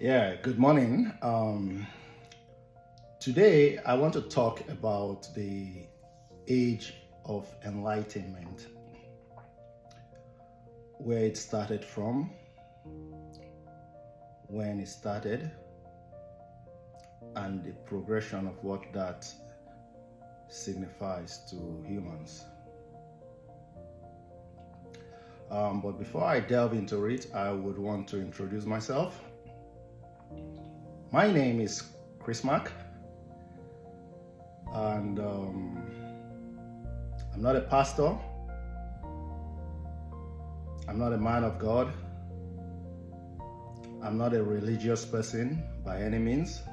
Yeah, good morning. Today I want to talk about the Age of Enlightenment, where it started from, when it started, and the progression of what that signifies to humans. But before I delve into it, I would want to introduce myself. My name is Chris Mack, and I'm not a pastor. I'm not a man of God. I'm not a religious person by any means,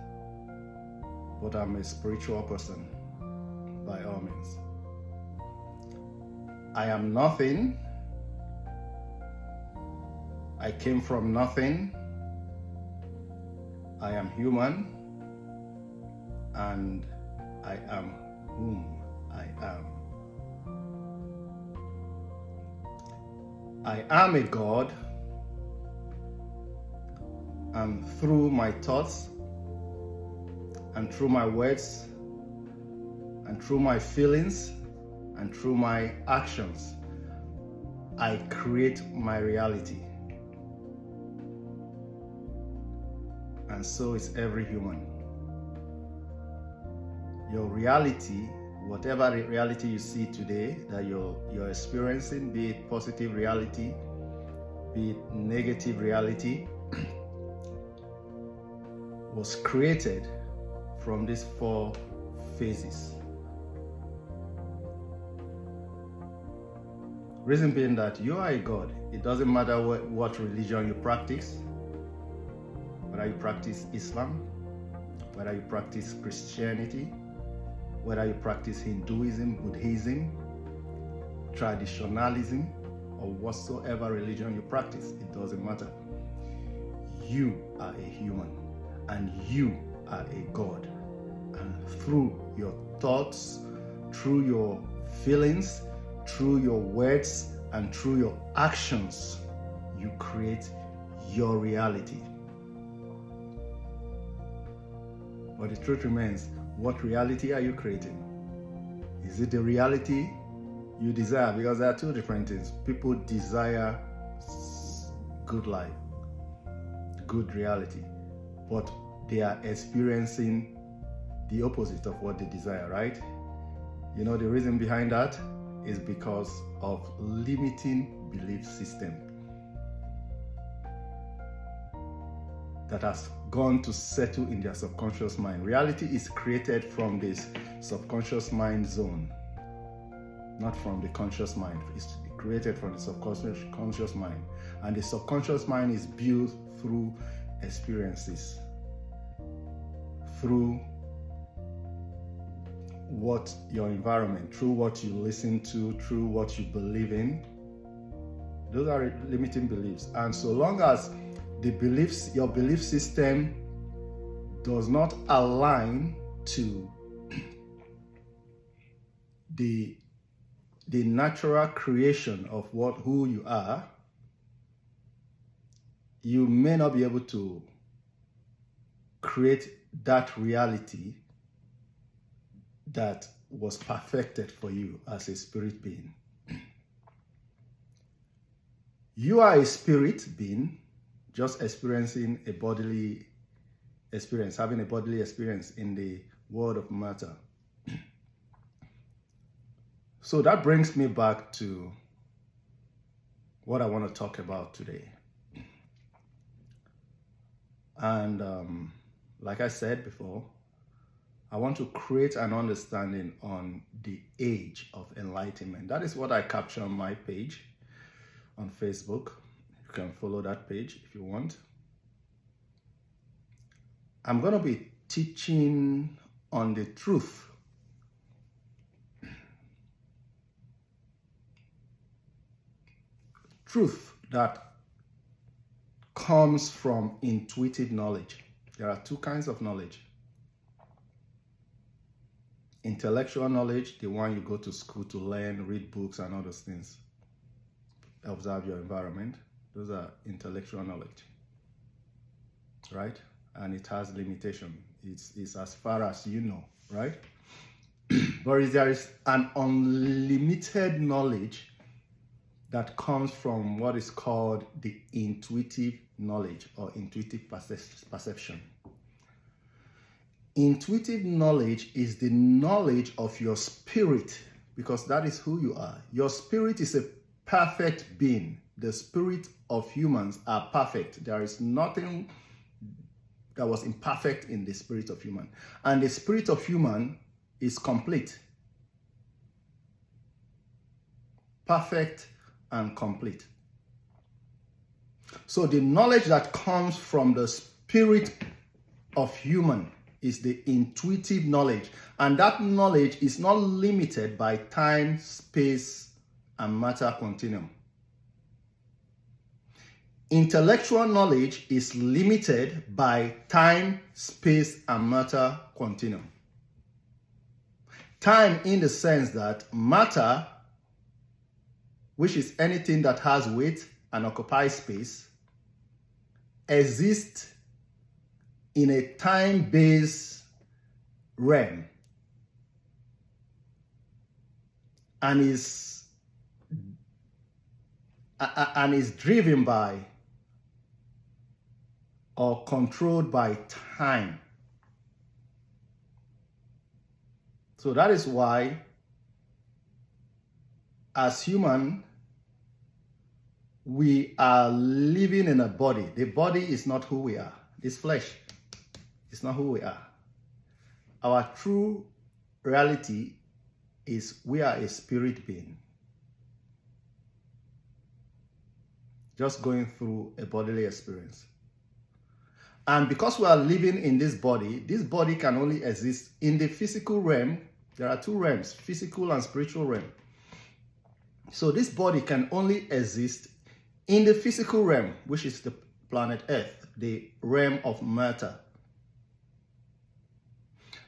but I'm a spiritual person by all means. I am nothing. I came from nothing. I am human, and I am whom I am. I am a God, and through my thoughts, and through my words, and through my feelings, and through my actions, I create my reality. And so is every human. Your reality, whatever reality you see today that you're experiencing, be it positive reality, be it negative reality, was created from these four phases. Reason being that you are a God. It doesn't matter what religion you practice, whether you practice Islam, whether you practice Christianity, whether you practice Hinduism, Buddhism, traditionalism, or whatsoever religion you practice, it doesn't matter. You are a human, and you are a God. And through your thoughts, through your feelings, through your words, and through your actions, you create your reality. But the truth remains, what reality are you creating? Is it the reality you desire? Because there are two different things. People desire good life, good reality, but they are experiencing the opposite of what they desire, right? You know, the reason behind that is because of limiting belief system that has gone to settle in their subconscious mind. Reality is created from this subconscious mind zone, not from the conscious mind. It's created from the subconscious mind. And the subconscious mind is built through experiences, through what your environment, through what you listen to, through what you believe in. Those are limiting beliefs. And so long as the beliefs, your belief system does not align to the natural creation of who you are, you may not be able to create that reality that was perfected for you as a spirit being. You are a spirit being, just experiencing a bodily experience, having a bodily experience in the world of matter. So that brings me back to what I want to talk about today. And like I said before, I want to create an understanding on the Age of Enlightenment. That is what I capture on my page on Facebook. You can follow that page if you want. I'm going to be teaching on the truth that comes from intuitive knowledge. There are two kinds of knowledge. Intellectual knowledge, the one you go to school to learn, read books and all those things. Observe your environment. Those are intellectual knowledge. right? And it has limitation. It's as far as you know, right? But there is an unlimited knowledge that comes from what is called the intuitive knowledge or intuitive perception. Intuitive knowledge is the knowledge of your spirit, because that is who you are. Your spirit is a perfect being. The spirit of humans are perfect. There is nothing that was imperfect in the spirit of human. And the spirit of human is complete. Perfect and complete. So the knowledge that comes from the spirit of human is the intuitive knowledge. And that knowledge is not limited by time, space, and matter continuum. Intellectual knowledge is limited by time, space, and matter continuum. Time in the sense that matter, which is anything that has weight and occupies space, exists in a time-based realm and is driven by or controlled by time. So that is why, as human, we are living in a body. The body is not who we are. This flesh is not who we are. Our true reality is we are a spirit being, just going through a bodily experience. And because we are living in this body can only exist in the physical realm. There are two realms, physical and spiritual realm. So this body can only exist in the physical realm, which is the planet Earth, the realm of matter.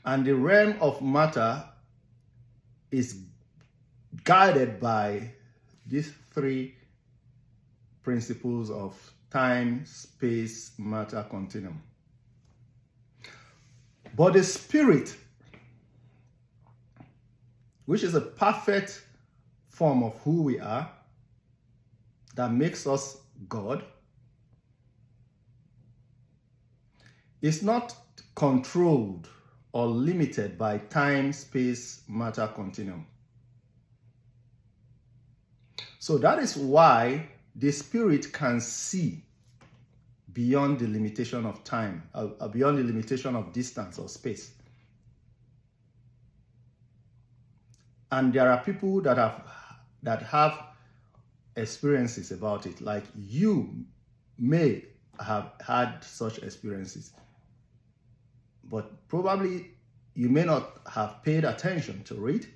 And the realm of matter is guided by these three principles of time, space, matter continuum. But the spirit, which is a perfect form of who we are, that makes us God, is not controlled or limited by time, space, matter continuum. So that is why the spirit can see beyond the limitation of time, beyond the limitation of distance or space. And there are people that have experiences about it, like you may have had such experiences, but probably you may not have paid attention to it.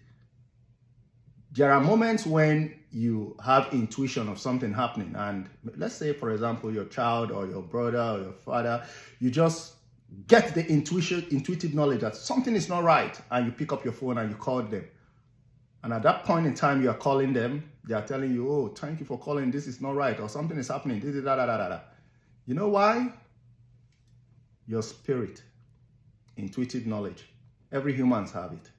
There are moments when you have intuition of something happening, and let's say, for example, your child or your brother or your father, you just get the intuitive knowledge that something is not right, and you pick up your phone and you call them. And at that point in time, you are calling them, they are telling you, oh, thank you for calling, this is not right, or something is happening, this is da. You know why? Your spirit, intuitive knowledge, every humans have it,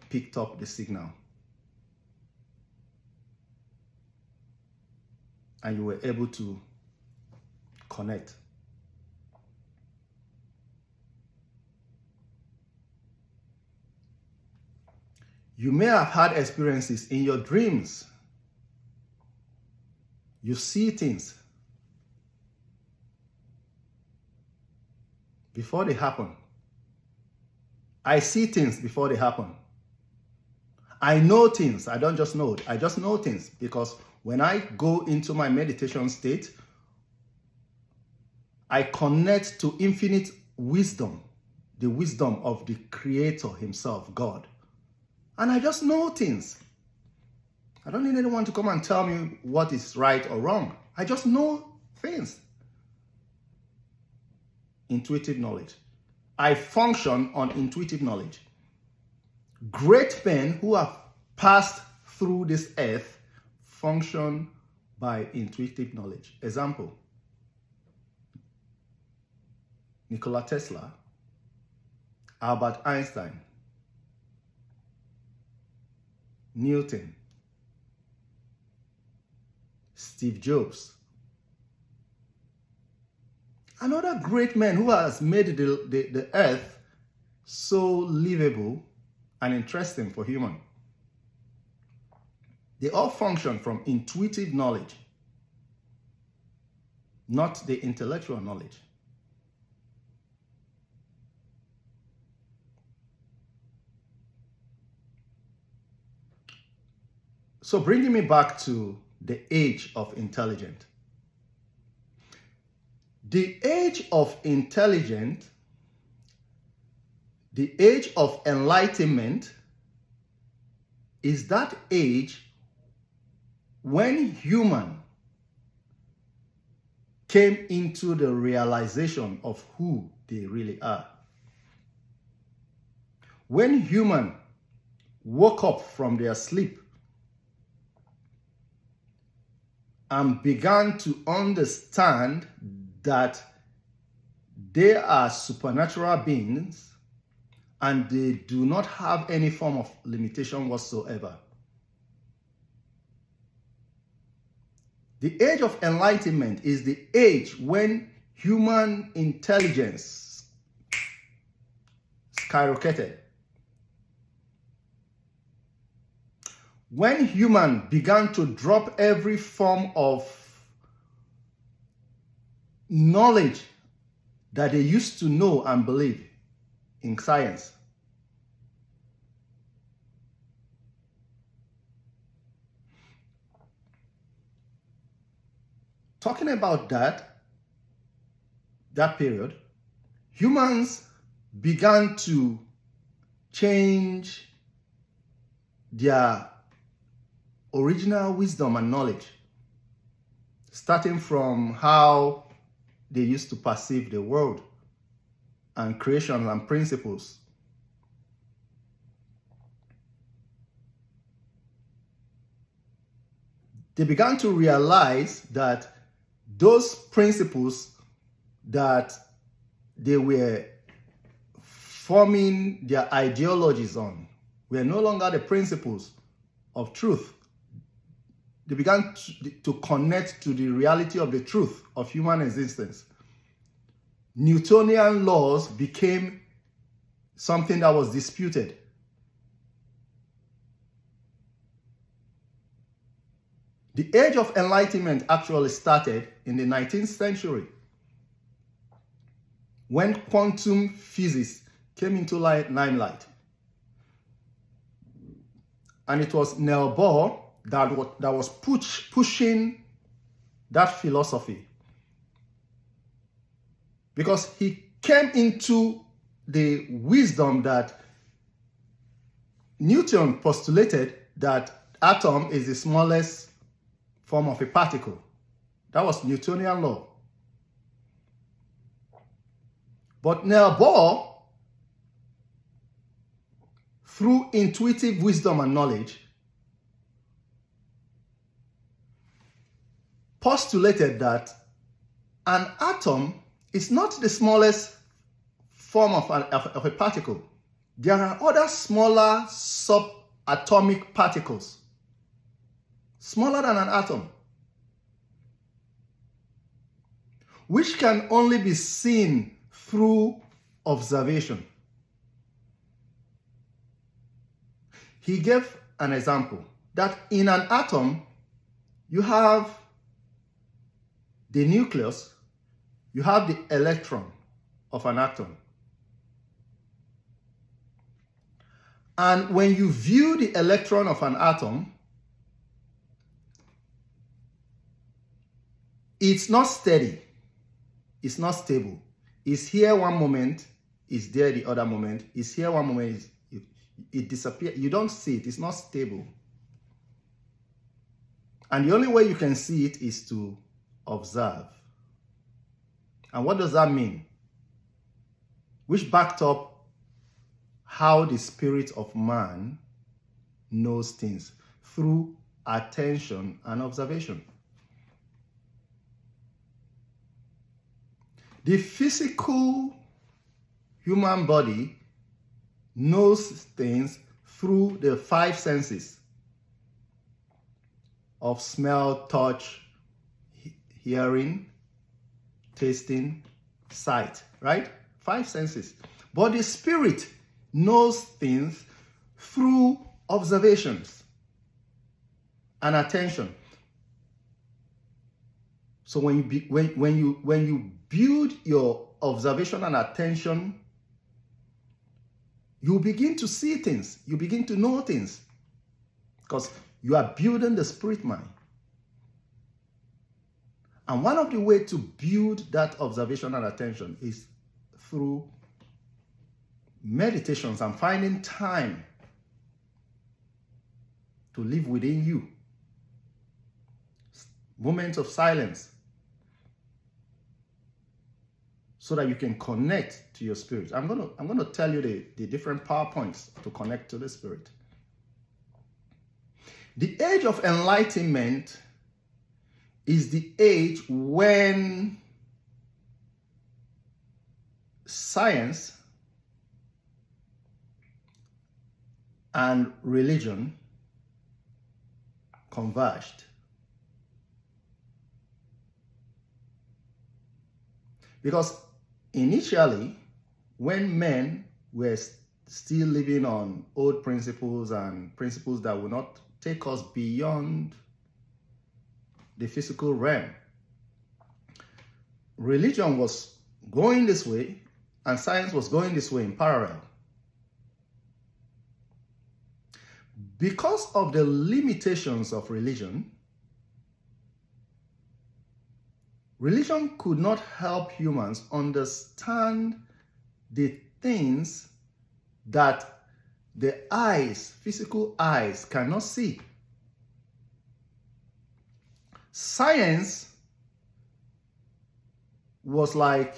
picked up the signal. And you were able to connect. You may have had experiences in your dreams. You see things before they happen. I see things before they happen. I know things. I don't just know. I just know things because when I go into my meditation state, I connect to infinite wisdom, the wisdom of the Creator himself, God. And I just know things. I don't need anyone to come and tell me what is right or wrong. I just know things. Intuitive knowledge. I function on intuitive knowledge. Great men who have passed through this earth function by intuitive knowledge. Example, Nikola Tesla, Albert Einstein, Newton, Steve Jobs, another great man who has made the earth so livable and interesting for human. They all function from intuitive knowledge, not the intellectual knowledge. So bringing me back to the age of intelligence. The age of intelligence, the age of enlightenment, is that age when human came into the realization of who they really are. When human woke up from their sleep and began to understand that they are supernatural beings and they do not have any form of limitation whatsoever. The age of enlightenment is the age when human intelligence skyrocketed. When human began to drop every form of knowledge that they used to know and believe in science. Talking about that period, humans began to change their original wisdom and knowledge, starting from how they used to perceive the world and creation and principles. They began to realize that those principles that they were forming their ideologies on were no longer the principles of truth. They began to connect to the reality of the truth of human existence. Newtonian laws became something that was disputed. The age of enlightenment actually started in the 19th century when quantum physics came into limelight. And it was Niels Bohr that was pushing that philosophy, because he came into the wisdom that Newton postulated that atom is the smallest form of a particle. That was Newtonian law. But Niels Bohr, through intuitive wisdom and knowledge, postulated that an atom is not the smallest form of a particle. There are other smaller subatomic particles, smaller than an atom, which can only be seen through observation. He gave an example that in an atom, you have the nucleus, you have the electron of an atom. And when you view the electron of an atom, it's not steady, it's not stable. It's here one moment, it's there the other moment, it's here one moment, it disappears. You don't see it, it's not stable. And the only way you can see it is to observe. And what does that mean? Which backed up how the spirit of man knows things, through attention and observation. The physical human body knows things through the five senses of smell, touch, hearing, tasting, sight, right? Five senses. But the spirit knows things through observations and attention. So when you build your observation and attention, you begin to see things, you begin to know things, because you are building the spirit mind. And one of the ways to build that observation and attention is through meditations and finding time to live within you. Moments of silence, so that you can connect to your spirit. I'm gonna tell you the different power points to connect to the spirit. The Age of Enlightenment is the age when science and religion converged. Because initially, when men were still living on old principles and principles that would not take us beyond the physical realm, religion was going this way and science was going this way in parallel. Because of the limitations of religion, religion could not help humans understand the things that the eyes, physical eyes, cannot see. Science was like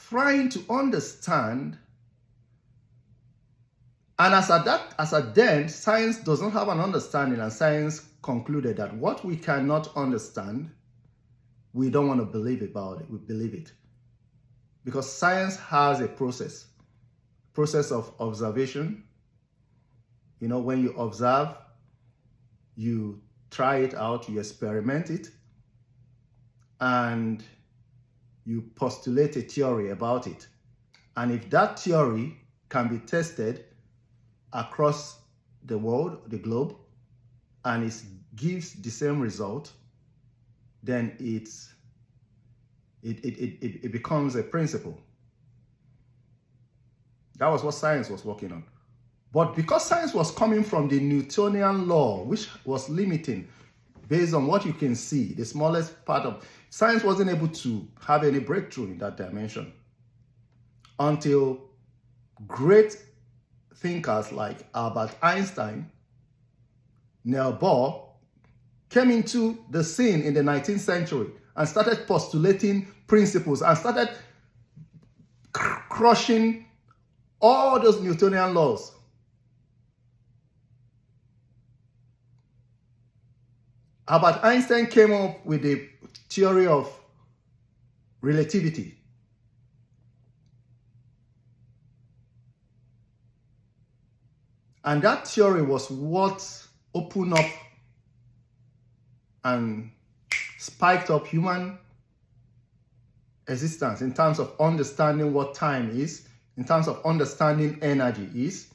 trying to understand, and as at then, science doesn't have an understanding, and science concluded that what we cannot understand, we don't want to believe about it, we believe it. Because science has a process of observation. You know, when you observe, you try it out, you experiment it, and you postulate a theory about it. And if that theory can be tested across the world, the globe, and it gives the same result, then it becomes a principle. That was what science was working on. But because science was coming from the Newtonian law, which was limiting based on what you can see, the smallest part of science wasn't able to have any breakthrough in that dimension until great thinkers like Albert Einstein, Niels Bohr, came into the scene in the 19th century and started postulating principles and started crushing all those Newtonian laws. Albert Einstein came up with the theory of relativity. And that theory was what opened up and spiked up human existence in terms of understanding what time is, in terms of understanding energy is.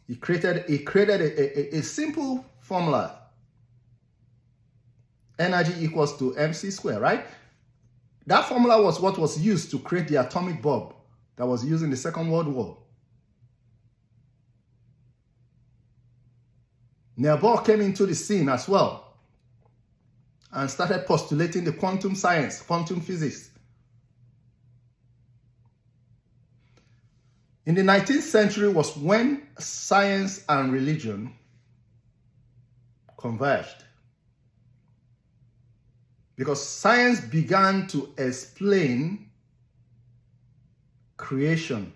He created a simple formula. Energy equals to mc squared, right? That formula was what was used to create the atomic bomb that was used in the Second World War. Niels Bohr came into the scene as well and started postulating the quantum science, quantum physics. In the 19th century was when science and religion converged. Because science began to explain creation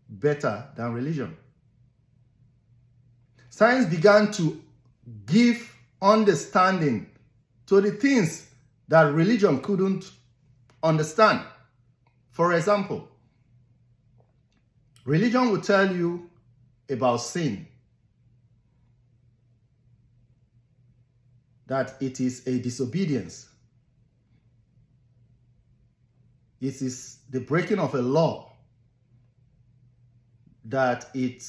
better than religion. Science began to give understanding to the things that religion couldn't understand. For example, Religion will tell you about sin, that it is a disobedience. It is the breaking of a law, that it,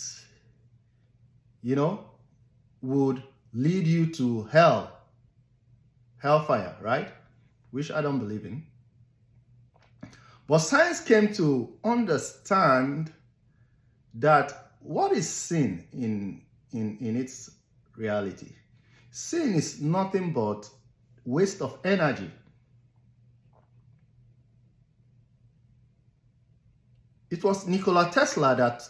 would lead you to hellfire, right? Which I don't believe in. But science came to understand that what is sin in its reality? Sin is nothing but waste of energy. It was Nikola Tesla that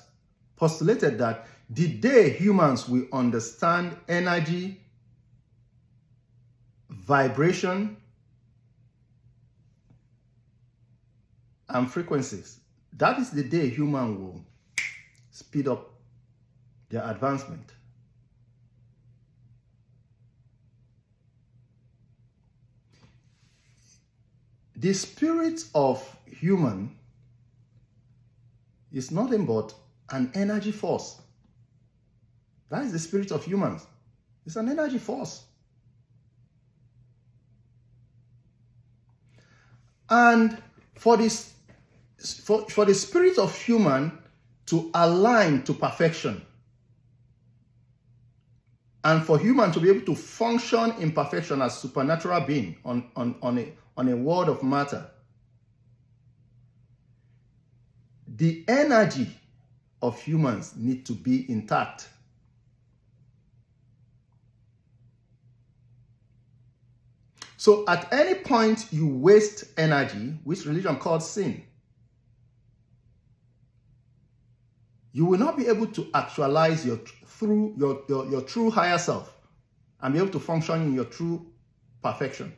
postulated that the day humans will understand energy, vibration, and frequencies, that is the day human will speed up their advancement. The spirit of human is nothing but an energy force. That is the spirit of humans. It's an energy force. And for the spirit of human to align to perfection, and for human to be able to function in perfection as supernatural being on a world of matter, the energy of humans need to be intact. So at any point you waste energy, which religion calls sin, you will not be able to actualize your true higher self and be able to function in your true perfection.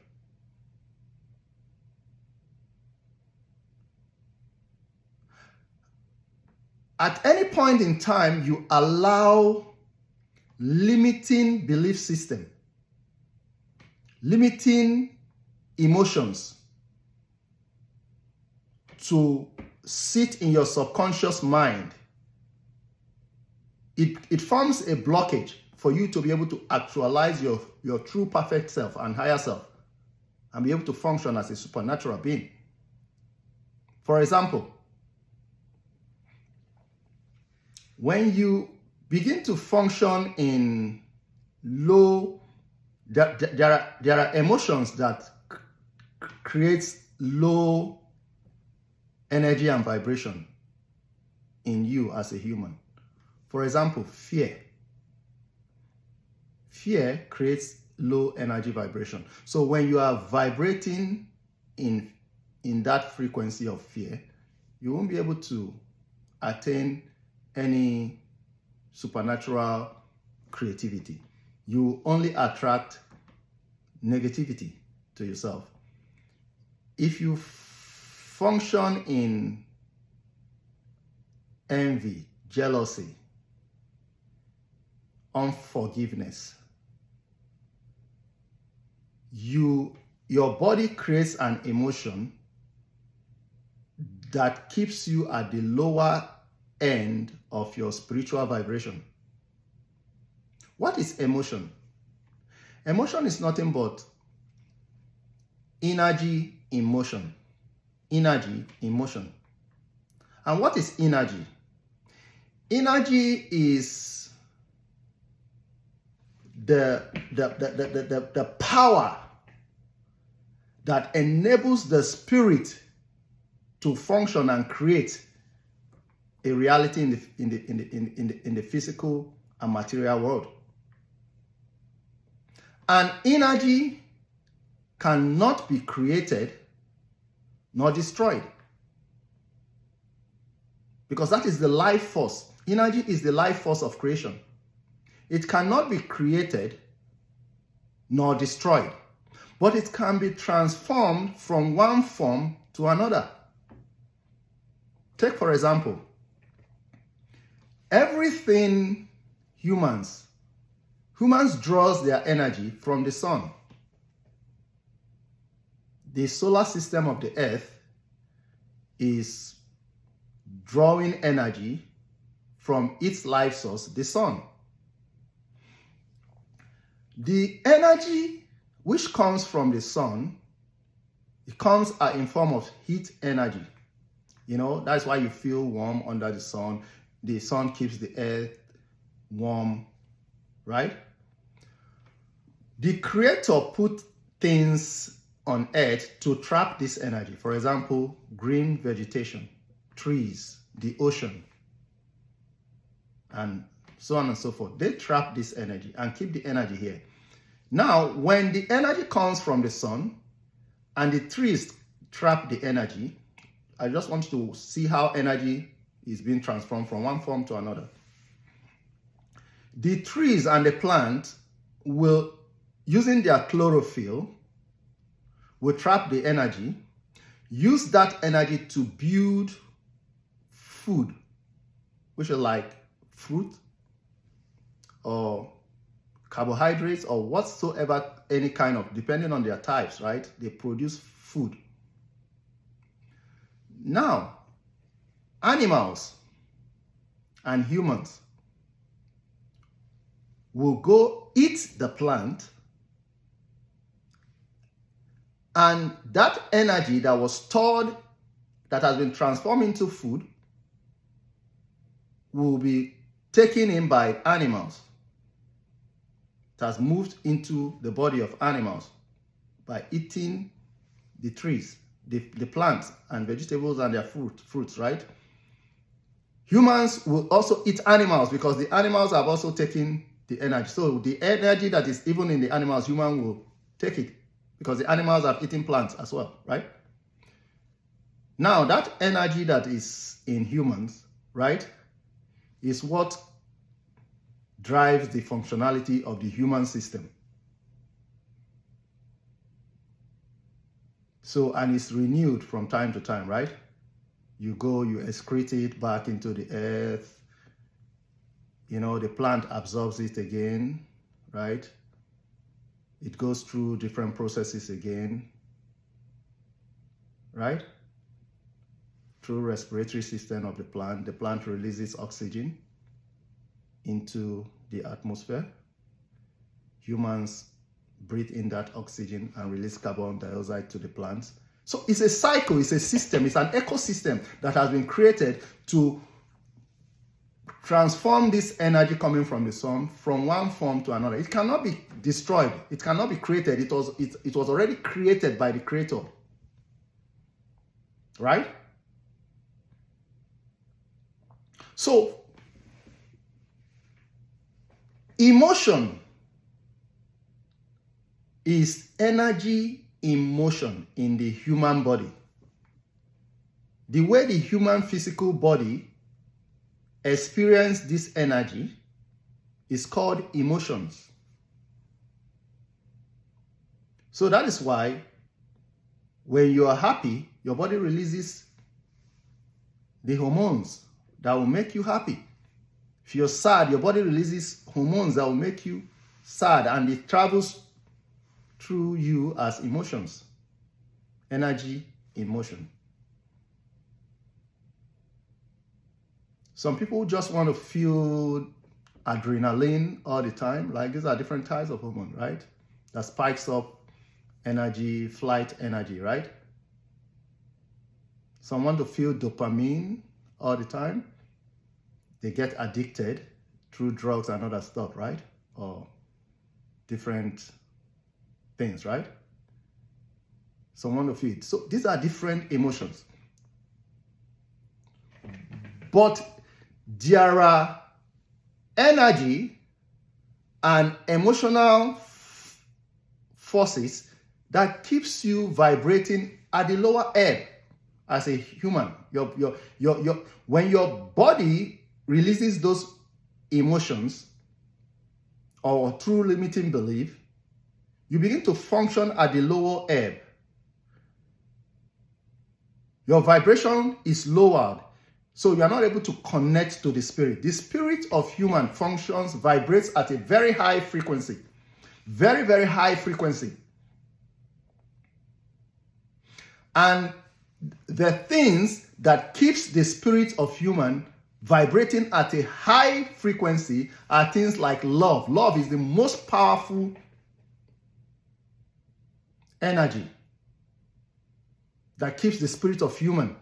At any point in time, you allow limiting belief system, limiting emotions to sit in your subconscious mind. It forms a blockage for you to be able to actualize your true perfect self and higher self and be able to function as a supernatural being. For example, when you begin to function in low, there are emotions that creates low energy and vibration in you as a human. For example, fear. Fear creates low energy vibration. So when you are vibrating in that frequency of fear, you won't be able to attain any supernatural creativity. You only attract negativity to yourself. If you function in envy, jealousy, unforgiveness, your body creates an emotion that keeps you at the lower end of your spiritual vibration. What is emotion? Emotion is nothing but energy in motion. Energy in motion. And what is energy? Energy is the power that enables the spirit to function and create a reality in the physical and material world. And energy cannot be created nor destroyed, because that is the life force. Energy is the life force of creation. It cannot be created nor destroyed, but it can be transformed from one form to another. Take, for example, everything humans draws their energy from the sun. The solar system of the earth is drawing energy from its life source, the sun. The energy which comes from the sun, it comes in form of heat energy. You know, that's why you feel warm under the sun. The sun keeps the earth warm, right? The creator put things on earth to trap this energy. For example, green vegetation, trees, the ocean, and so on and so forth. They trap this energy and keep the energy here. Now, when the energy comes from the sun and the trees trap the energy, I just want you to see how energy is being transformed from one form to another. The trees and the plant will, using their chlorophyll, will trap the energy, use that energy to build food, which are like fruit or carbohydrates or whatsoever, any kind of, depending on their types, right? They produce food. Now, animals and humans will go eat the plant, and that energy that was stored, that has been transformed into food, will be taken in by animals. It has moved into the body of animals by eating the trees, the plants and vegetables and their fruits, right? Humans will also eat animals because the animals have also taken the energy. So the energy that is even in the animals, human will take it because the animals have eaten plants as well, right? Now that energy that is in humans, right, is what drives the functionality of the human system. So, and it's renewed from time to time, right? You go, you excrete it back into the earth. You know, the plant absorbs it again, right? It goes through different processes again, right? Through respiratory system of the plant releases oxygen into the atmosphere. Humans breathe in that oxygen and release carbon dioxide to the plants. So it's a cycle, it's a system, it's an ecosystem that has been created to transform this energy coming from the sun from one form to another. It cannot be destroyed. It cannot be created. It was already created by the creator. Right? So, emotion is energy in motion in the human body. The way the human physical body experiences this energy is called emotions. So that is why when you are happy, your body releases the hormones that will make you happy. If you're sad, your body releases hormones that will make you sad, and it travels through you as emotions. Energy in motion. Some people just want to feel adrenaline all the time. Like, these are different types of hormone, right? That spikes up energy, flight energy, right? Some want to feel dopamine all the time. They get addicted through drugs and other stuff, right? Or different things, right? Some want to feel it. So these are different emotions. But there are energy and emotional forces that keeps you vibrating at the lower ebb as a human. When your body releases those emotions or through limiting belief, you begin to function at the lower ebb. Your vibration is lowered, so you are not able to connect to the spirit. The spirit of human functions, vibrates at a very high frequency. Very, very high frequency. And the things that keeps the spirit of human vibrating at a high frequency are things like love. Love is the most powerful energy that keeps the spirit of human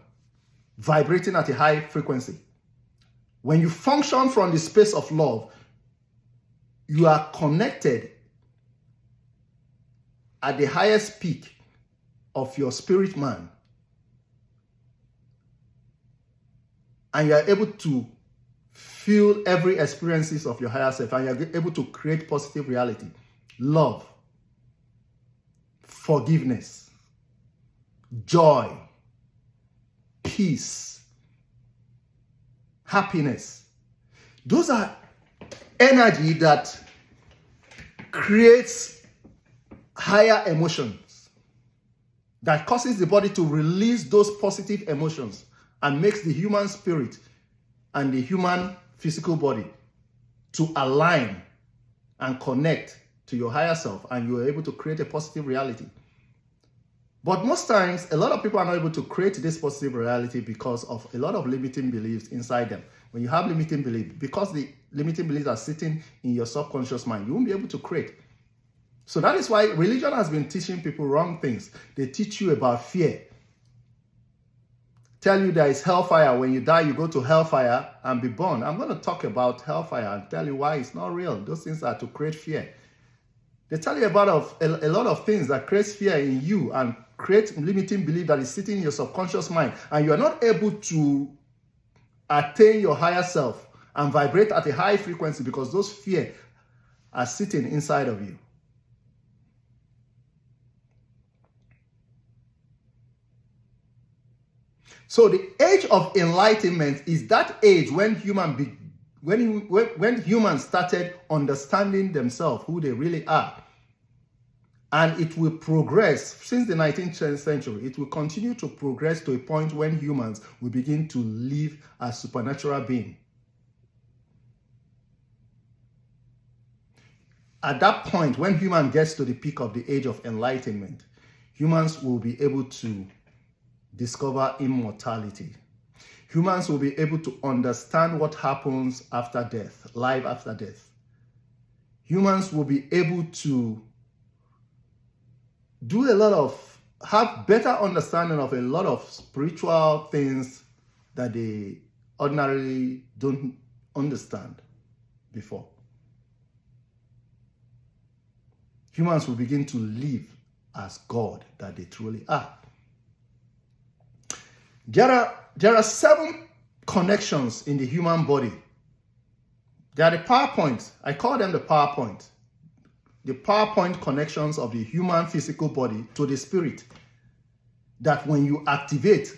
vibrating at a high frequency. When you function from the space of love, you are connected at the highest peak of your spirit man. And you are able to feel every experiences of your higher self, and you are able to create positive reality, love, forgiveness, joy, peace, happiness. Those are energy that creates higher emotions, that causes the body to release those positive emotions and makes the human spirit and the human physical body to align and connect to your higher self, and you are able to create a positive reality. But most times, a lot of people are not able to create this positive reality because of a lot of limiting beliefs inside them. When you have limiting beliefs, because the limiting beliefs are sitting in your subconscious mind, you won't be able to create. So that is why religion has been teaching people wrong things. They teach you about fear. Tell you there is hellfire. When you die, you go to hellfire and be born. I'm going to talk about hellfire and tell you why it's not real. Those things are to create fear. They tell you about a lot of things that creates fear in you and create limiting belief that is sitting in your subconscious mind, and you are not able to attain your higher self and vibrate at a high frequency because those fear are sitting inside of you. So the age of enlightenment is that age when humans started understanding themselves, who they really are. And it will progress since the 19th century. It will continue to progress to a point when humans will begin to live as supernatural beings. At that point, when human gets to the peak of the age of enlightenment, humans will be able to discover immortality. Humans will be able to understand what happens after death, life after death. Humans will be able to have better understanding of a lot of spiritual things that they ordinarily don't understand before. Humans will begin to live as God that they truly are. There are 7 connections in the human body. They are the power points. I call them the power points. The power point connections of the human physical body to the spirit, that when you activate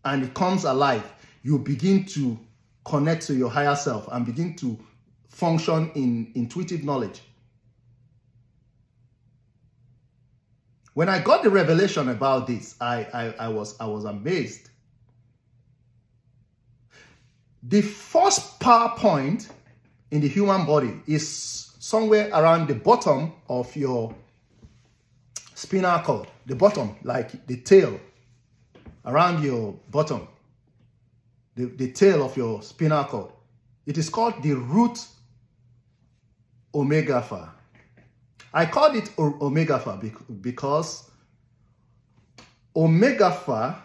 and it comes alive, you begin to connect to your higher self and begin to function in intuitive knowledge. When I got the revelation about this, I was amazed. The first power point in the human body is somewhere around the bottom of your spinal cord. The bottom, like the tail, around your bottom. The tail of your spinal cord. It is called the root omega. I called it omega because omega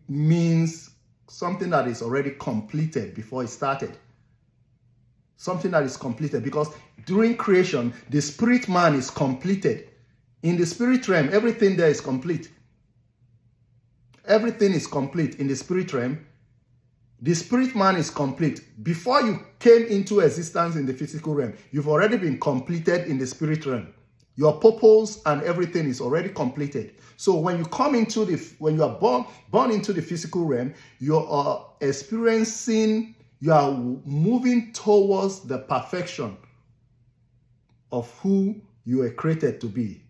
means something that is already completed before it started. Something that is completed, because during creation, the spirit man is completed. In the spirit realm, everything there is complete. Everything is complete in the spirit realm. The spirit man is complete. Before you came into existence in the physical realm, you've already been completed in the spirit realm. Your purpose and everything is already completed. So when you come into when you are born into the physical realm, you are experiencing, you are moving towards the perfection of who you were created to be.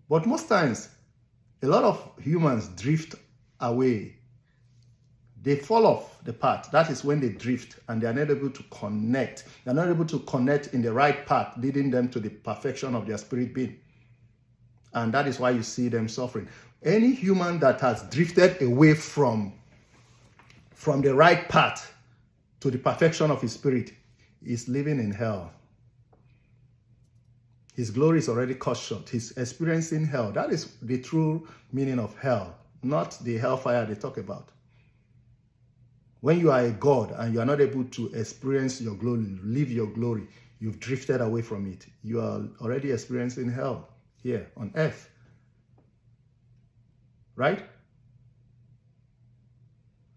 But most times, a lot of humans drift away. They fall off the path. That is when they drift and they are not able to connect. They are not able to connect in the right path, leading them to the perfection of their spirit being. And that is why you see them suffering. Any human that has drifted away from from the right path to the perfection of his spirit is living in hell. His glory is already cut short. He's experiencing hell. That is the true meaning of hell, not the hellfire they talk about. When you are a God and you are not able to experience your glory, live your glory, you've drifted away from it. You are already experiencing hell here on earth. Right?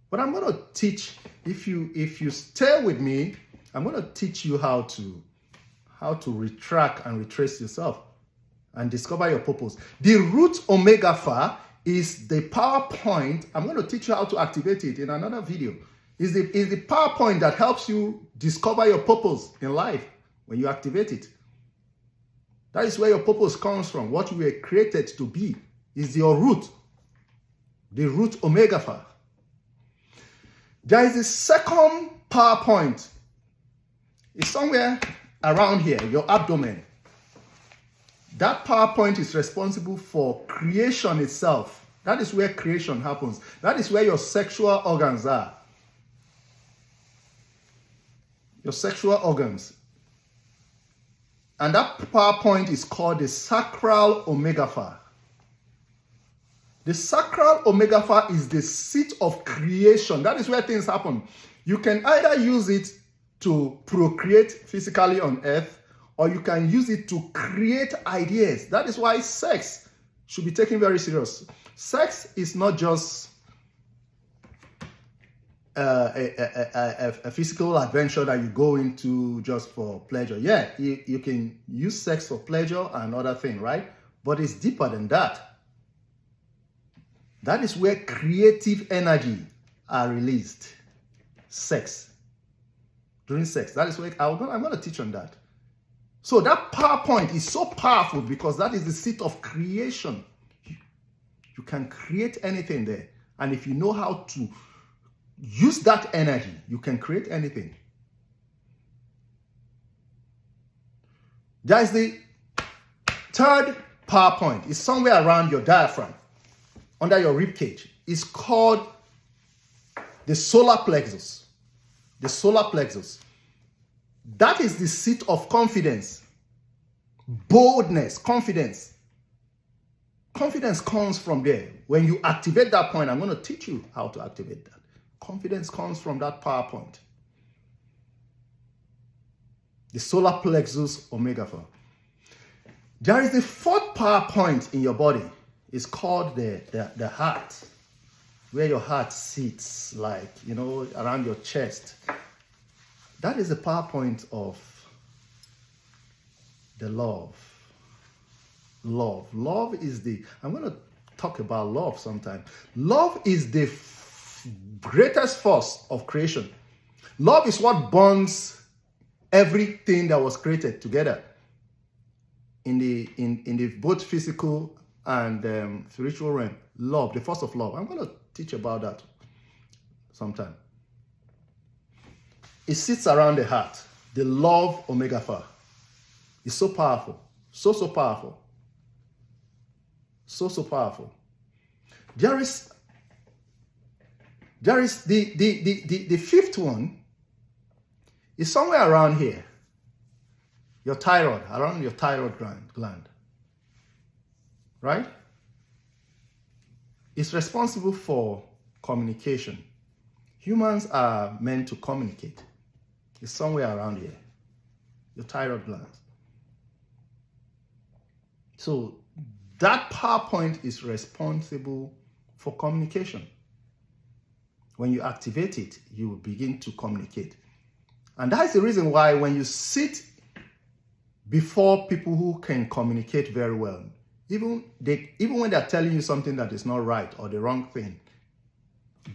But I'm going to teach, if you stay with me, I'm going to teach you how to retract and retrace yourself and discover your purpose. The root omega phi is the power point. I'm going to teach you how to activate it in another video. Is the power point that helps you discover your purpose in life when you activate it. That is where your purpose comes from. What you were created to be is your root. The root omega phi. There is a second power point. It's somewhere around here, your abdomen. That power point is responsible for creation itself. That is where creation happens. That is where your sexual organs are. Your sexual organs. And that power point is called the sacral omega phi. The sacral omega phi is the seat of creation. That is where things happen. You can either use it to procreate physically on earth, or you can use it to create ideas. That is why sex should be taken very serious. Sex is not just a physical adventure that you go into just for pleasure. Yeah, you can use sex for pleasure and other things, right? But it's deeper than that. That is where creative energy are released. Sex. During sex. That is where I'm going to teach on that. So that power point is so powerful because that is the seat of creation. You can create anything there. And if you know how to use that energy, you can create anything. There is the third power point. It's somewhere around your diaphragm, under your rib cage. It's called the solar plexus. The solar plexus. That is the seat of confidence, boldness, confidence. Confidence comes from there. When you activate that point, I'm going to teach you how to activate that. Confidence comes from that power point. The solar plexus omega phi. There is the fourth power point in your body. It's called the heart, where your heart sits, like, around your chest. That is the power point of the love. Love. Love is I'm going to talk about love sometime. Love is the greatest force of creation. Love is what bonds everything that was created together in the both physical and spiritual realm. Love, the force of love. I'm going to teach about that sometime. It sits around the heart. The love omega phi is so powerful, so powerful, so powerful. There is the fifth one is somewhere around here. Your thyroid, around your thyroid gland. Right? It's responsible for communication. Humans are meant to communicate. It's somewhere around here. Your thyroid glands. So that power point is responsible for communication. When you activate it, you will begin to communicate. And that's the reason why when you sit before people who can communicate very well, even when they're telling you something that is not right or the wrong thing,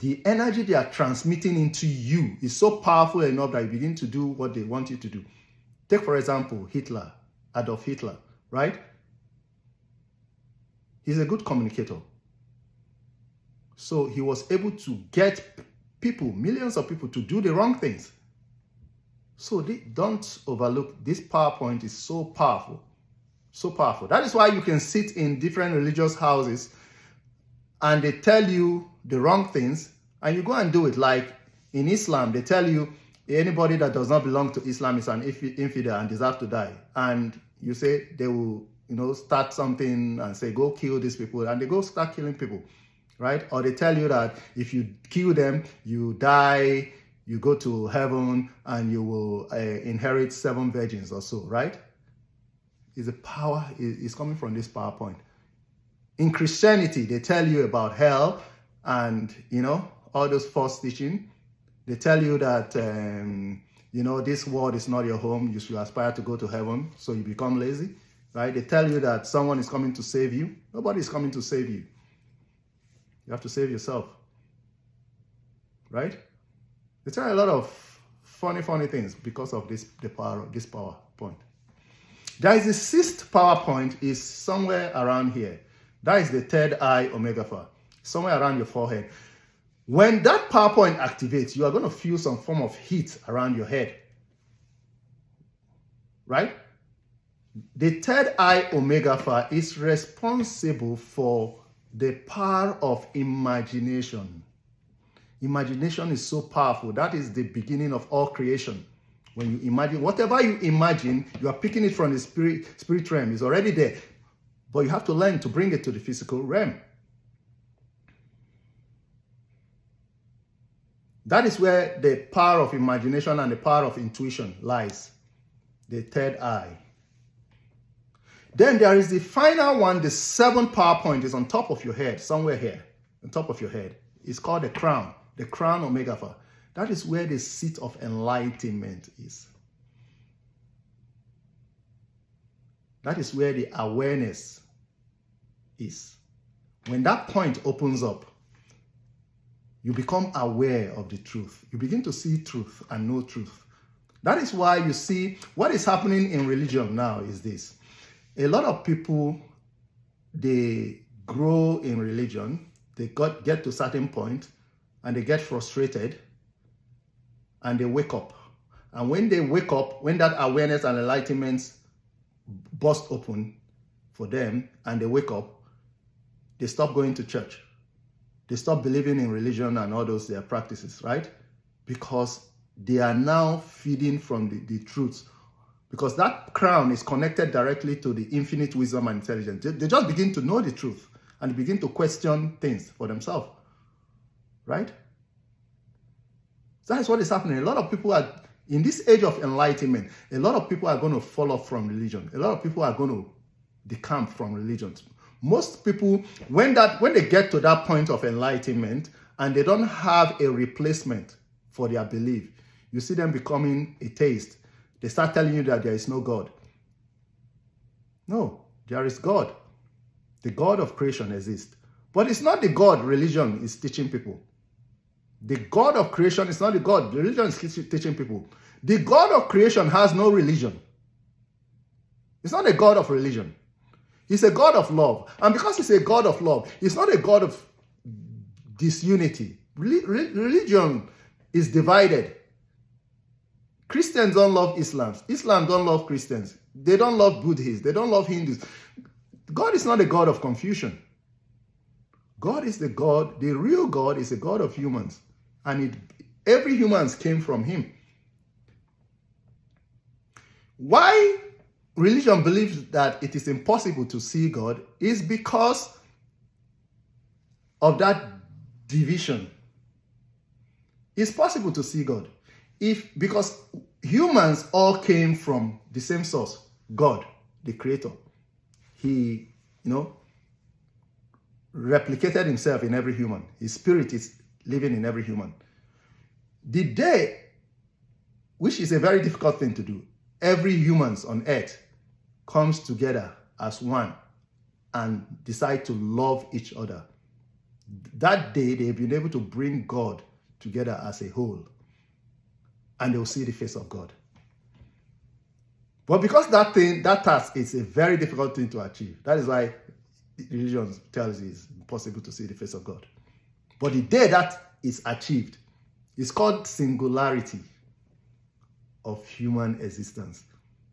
the energy they are transmitting into you is so powerful enough that you begin to do what they want you to do. Take, for example, Hitler, Adolf Hitler, right? He's a good communicator. So he was able to get people, millions of people, to do the wrong things. So don't overlook this power point. Is so powerful. So powerful. That is why you can sit in different religious houses and they tell you the wrong things and you go and do it. Like In Islam, they tell you anybody that does not belong to Islam is an infidel and deserves to die. And you say they will, start something and say, go kill these people. And they go start killing people, right? Or they tell you that if you kill them, you die, you go to heaven, and you will inherit 7 virgins or so, right? Is a power, is coming from this PowerPoint. In Christianity, they tell you about hell and, all those false teaching. They tell you that, this world is not your home. You should aspire to go to heaven, so you become lazy, right? They tell you that someone is coming to save you. Nobody is coming to save you. You have to save yourself, right? They tell you a lot of funny things because of this PowerPoint. There is the 6th PowerPoint is somewhere around here. That is the 3rd eye omega phi, somewhere around your forehead. When that PowerPoint activates, you are going to feel some form of heat around your head, right? The 3rd eye omega phi is responsible for the power of imagination. Imagination is so powerful. That is the beginning of all creation. When you imagine, whatever you imagine, you are picking it from the spirit realm. It's already there. But you have to learn to bring it to the physical realm. That is where the power of imagination and the power of intuition lies. The 3rd eye. Then there is the final one, the 7th PowerPoint is on top of your head, somewhere here, on top of your head. It's called the crown omega phi. That is where the seat of enlightenment is. That is where the awareness is. When that point opens up, you become aware of the truth. You begin to see truth and know truth. That is why you see what is happening in religion now is this. A lot of people, they grow in religion, they get to a certain point, and they get frustrated, and they wake up. And when they wake up, when that awareness and enlightenment burst open for them, and they wake up, they stop going to church. They stop believing in religion and all those their practices, right? Because they are now feeding from the truth. Because that crown is connected directly to the infinite wisdom and intelligence. They just begin to know the truth and begin to question things for themselves, right? That is what is happening. A lot of people are, in this age of enlightenment, a lot of people are going to fall off from religion. A lot of people are going to decamp from religion. Most people, when they get to that point of enlightenment and they don't have a replacement for their belief, you see them becoming atheist. They start telling you that there is no God. No, there is God. The God of creation exists. But it's not the God religion is teaching people. The God of creation is not the God religion is teaching people. The God of creation has no religion. It's not a God of religion. He's a God of love. And because he's a God of love, he's not a God of disunity. Religion is divided. Christians don't love Islam. Islam don't love Christians. They don't love Buddhists. They don't love Hindus. God is not a God of confusion. God is the God, the real God is a God of humans. And every humans came from him. Why religion believes that it is impossible to see God is because of that division. It's possible to see God because humans all came from the same source, God, the creator. He, replicated himself in every human. His spirit is living in every human. The day, which is a very difficult thing to do, every humans on earth comes together as one and decide to love each other. That day, they've been able to bring God together as a whole, and they'll see the face of God. But because that task is a very difficult thing to achieve, that is why religion tells you it's impossible to see the face of God. But the day that is achieved, it's called singularity of human existence.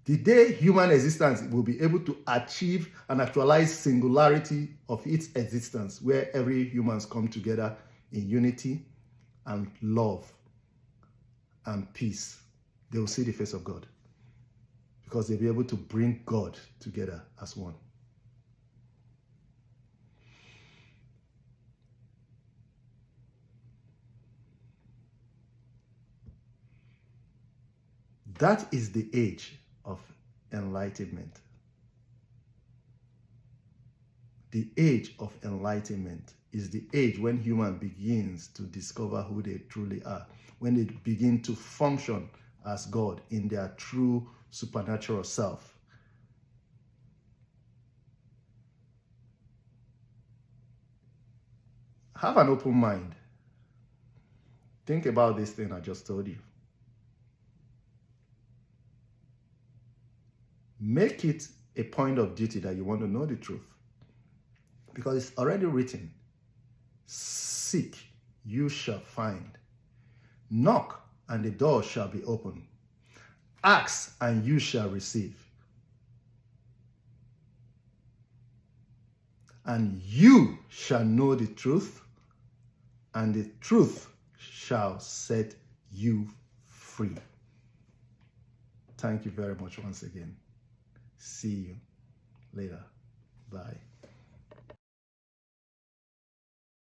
The day human existence will be able to achieve and actualize singularity of its existence, where every humans come together in unity and love. and peace, they will see the face of God, because they'll be able to bring God together as one. That is the age of enlightenment. The age of enlightenment is the age when human begins to discover who they truly are, when they begin to function as God in their true supernatural self. Have an open mind. Think about this thing I just told you. Make it a point of duty that you want to know the truth, because it's already written. Seek, you shall find. Knock, and the door shall be opened. Ask, and you shall receive. And you shall know the truth, and the truth shall set you free. Thank you very much once again. See you later. Bye.